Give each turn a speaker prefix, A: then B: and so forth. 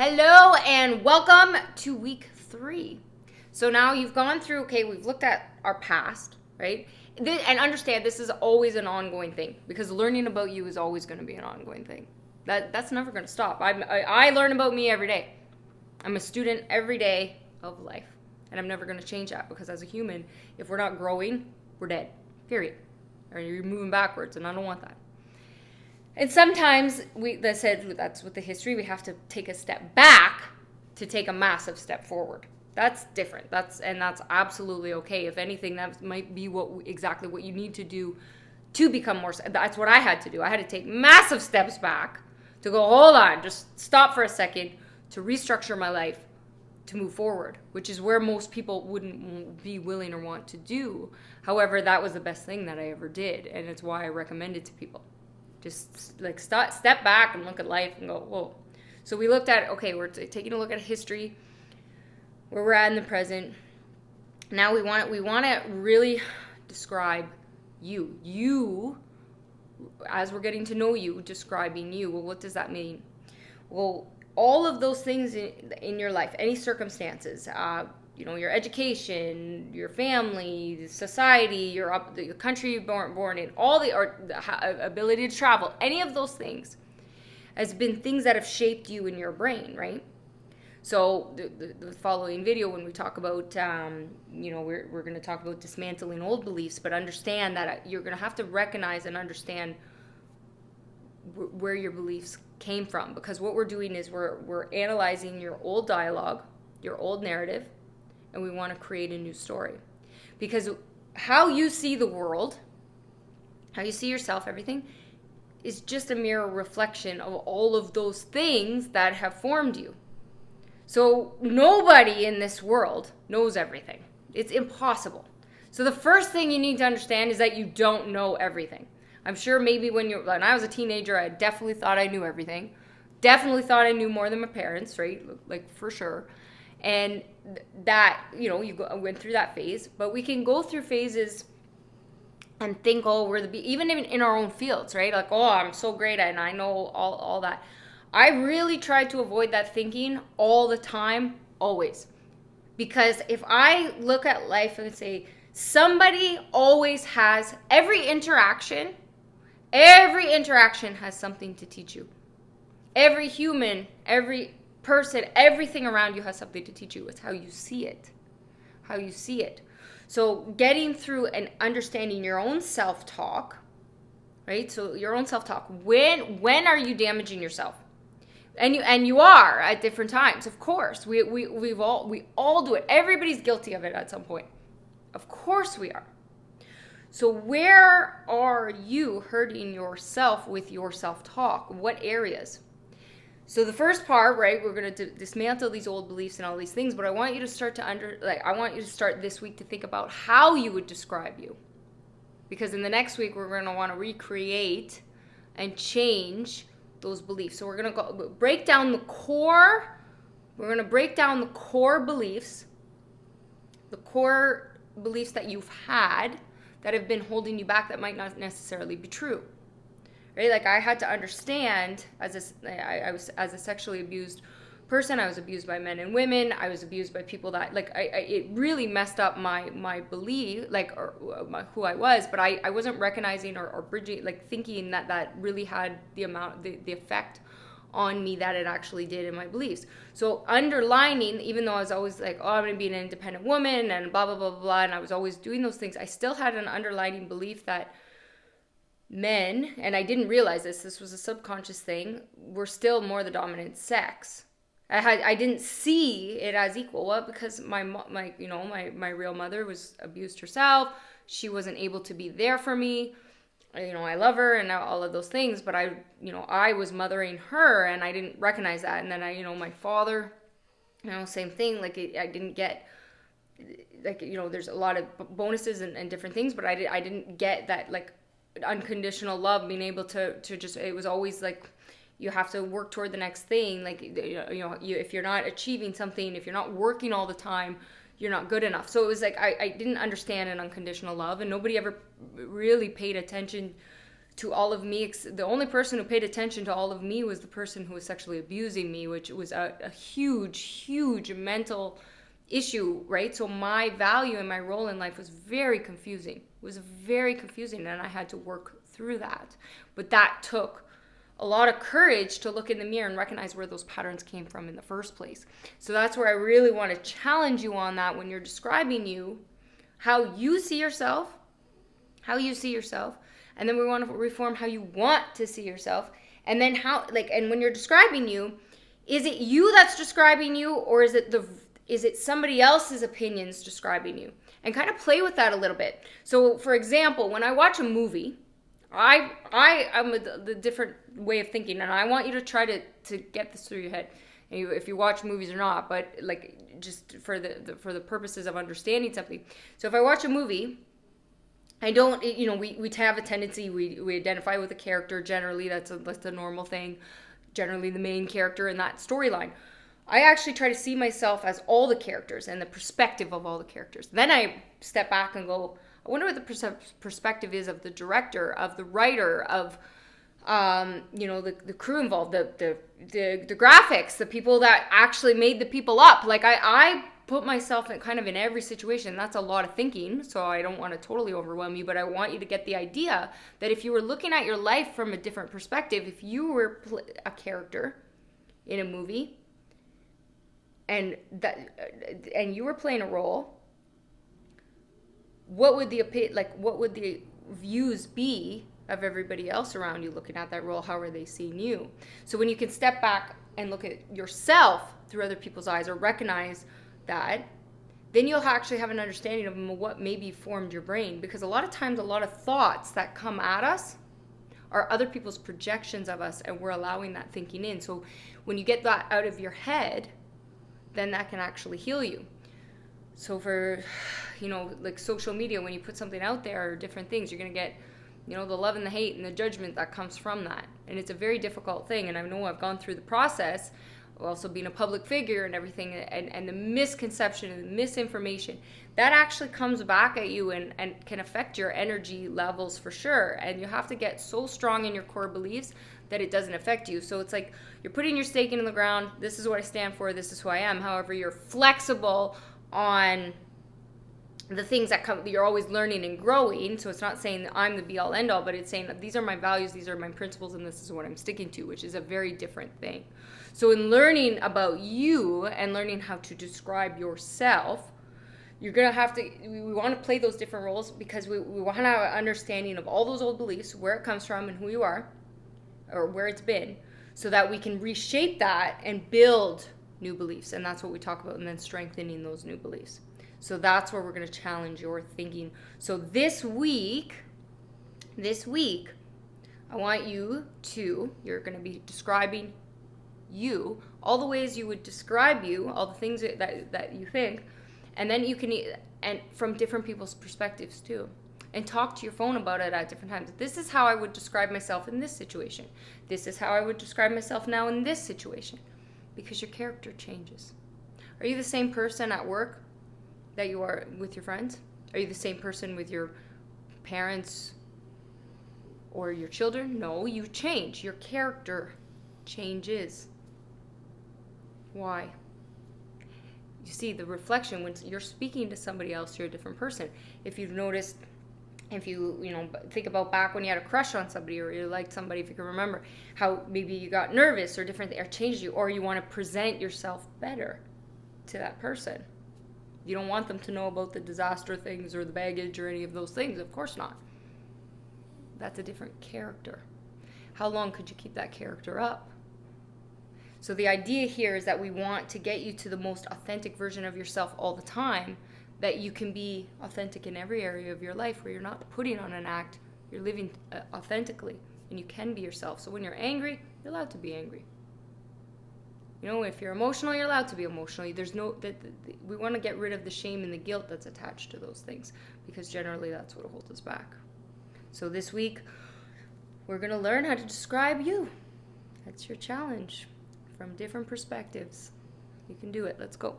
A: Hello and welcome to week 3. So now you've gone through, okay, we've looked at our past, right? And understand this is always an ongoing thing because learning about you is always going to be an ongoing thing. That's never going to stop. I learn about me every day. I'm a student every day of life. And I'm never going to change that because as a human, if we're not growing, we're dead. Period. Or you're moving backwards, and I don't want that. And sometimes that's with the history, we have to take a step back to take a massive step forward. That's different. That's absolutely okay. If anything, that might be exactly what you need to do to become more. That's what I had to do. I had to take massive steps back to go, hold on, just stop for a second to restructure my life to move forward, which is where most people wouldn't be willing or want to do. However, that was the best thing that I ever did, and it's why I recommend it to people. Just like step back and look at life and go, whoa. So we looked at, okay, we're taking a look at history, where we're at in the present. Now we want to really describe you. You, as we're getting to know you, describing you. Well, what does that mean? Well, all of those things in your life, any circumstances, your education, your family, society, the country you're born in, all the ability to travel, any of those things has been things that have shaped you in your brain, right? So the following video, when we talk about, we're going to talk about dismantling old beliefs, but understand that you're going to have to recognize and understand where your beliefs came from, because what we're doing is we're analyzing your old dialogue, your old narrative, and we want to create a new story. Because how you see the world, how you see yourself, everything, is just a mirror reflection of all of those things that have formed you. So nobody in this world knows everything. It's impossible. So the first thing you need to understand is that you don't know everything. I'm sure maybe when I was a teenager, I definitely thought I knew everything. Definitely thought I knew more than my parents, right? Like, for sure. And that, went through that phase. But we can go through phases and think, even in our own fields, right? Like, oh, I'm so great and I know all that. I really try to avoid that thinking all the time, always. Because if I look at life and say, somebody always has, every interaction has something to teach you. Every human, every person, everything around you has something to teach you. It's how you see it. How you see it. So getting through and understanding your own self-talk, right? So your own self-talk. When are you damaging yourself? And you are at different times, of course. We all do it. Everybody's guilty of it at some point. Of course we are. So where are you hurting yourself with your self-talk? What areas? So the first part, right, we're going to dismantle these old beliefs and all these things, but I want you to start this week to think about how you would describe you. Because in the next week, we're going to want to recreate and change those beliefs. So we're going to break down the core. We're going to break down the core beliefs that you've had that have been holding you back that might not necessarily be true, right? Like, I had to understand as a sexually abused person, I was abused by men and women. I was abused by people that, like, it really messed up my belief, like, who I was, but I wasn't recognizing or bridging, like, thinking that really had the effect on me that it actually did in my beliefs. So underlining, even though I was always like, oh, I'm going to be an independent woman and blah, blah, blah, blah, and I was always doing those things, I still had an underlining belief that men, and I didn't realize this was a subconscious thing, were still more the dominant sex. I didn't see it as equal. Well, because my real mother was abused herself. She wasn't able to be there for me. I love her and all of those things, but I was mothering her and I didn't recognize that. And then my father, same thing. Like, I didn't get, like, there's a lot of bonuses and different things, but I didn't get that, like, unconditional love, being able to just, it was always like, you have to work toward the next thing. Like, if you're not achieving something, if you're not working all the time, you're not good enough. So it was like, I didn't understand an unconditional love, and nobody ever really paid attention to all of me. The only person who paid attention to all of me was the person who was sexually abusing me, which was a huge mental issue, right? So my value and my role in life was very confusing. It was very confusing, and I had to work through that. But that took a lot of courage to look in the mirror and recognize where those patterns came from in the first place. So that's where I really want to challenge you on that when you're describing you, how you see yourself, and then we want to reform how you want to see yourself, and then and when you're describing you, is it you that's describing you, or is it somebody else's opinions describing you? And kind of play with that a little bit. So for example, when I watch a movie, I'm the different way of thinking, and I want you to try to get this through your head, if you watch movies or not, but like just for the purposes of understanding something. So if I watch a movie, I don't, we have a tendency, we identify with a character. Generally, that's a normal thing. Generally, the main character in that storyline. I actually try to see myself as all the characters and the perspective of all the characters. Then I step back and go, I wonder what the perspective is of the director, of the writer, of the crew involved, the graphics, the people that actually made the people up. Like I put myself in every situation. That's a lot of thinking, so I don't want to totally overwhelm you, but I want you to get the idea that if you were looking at your life from a different perspective, if you were a character in a movie and you were playing a role, what would the views be of everybody else around you looking at that role? How are they seeing you? So when you can step back and look at yourself through other people's eyes, or recognize that, then you'll actually have an understanding of what maybe formed your brain. Because a lot of times, a lot of thoughts that come at us are other people's projections of us, and we're allowing that thinking in. So when you get that out of your head, then that can actually heal you. So for, like social media, when you put something out there or different things, you're going to get, the love and the hate and the judgment that comes from that. And it's a very difficult thing. And I know I've gone through the process, also being a public figure and everything, and the misconception and the misinformation, that actually comes back at you and can affect your energy levels for sure. And you have to get so strong in your core beliefs that it doesn't affect you. So it's like you're putting your stake in the ground. This is what I stand for. This is who I am. However, you're flexible on the things that come. You're always learning and growing. So it's not saying that I'm the be all end all, but it's saying that these are my values, these are my principles, and this is what I'm sticking to, which is a very different thing. So in learning about you and learning how to describe yourself, you're going to have to, we want to play those different roles, because we want to have an understanding of all those old beliefs, where it comes from and who you are, or where it's been, so that we can reshape that and build new beliefs. And that's what we talk about, and then strengthening those new beliefs. So that's where we're going to challenge your thinking. So this week, I want you're going to be describing you, all the ways you would describe you, all the things that you think, and then you can, and from different people's perspectives too. And talk to your phone about it at different times. This is how I would describe myself in this situation. This is how I would describe myself now in this situation. Because your character changes. Are you the same person at work that you are with your friends? Are you the same person with your parents or your children? No, you change. Your character changes. Why? You see, the reflection, when you're speaking to somebody else, you're a different person. If you've noticed, if you think about back when you had a crush on somebody, or you liked somebody, if you can remember how maybe you got nervous or different, or changed you, or you want to present yourself better to that person. You don't want them to know about the disaster things or the baggage or any of those things. Of course not. That's a different character. How long could you keep that character up? So the idea here is that we want to get you to the most authentic version of yourself all the time, that you can be authentic in every area of your life, where you're not putting on an act, you're living authentically, and you can be yourself. So when you're angry, you're allowed to be angry. If you're emotional, you're allowed to be emotional. We want to get rid of the shame and the guilt that's attached to those things, because generally that's what holds us back. So this week, we're going to learn how to describe you. That's your challenge, from different perspectives. You can do it. Let's go.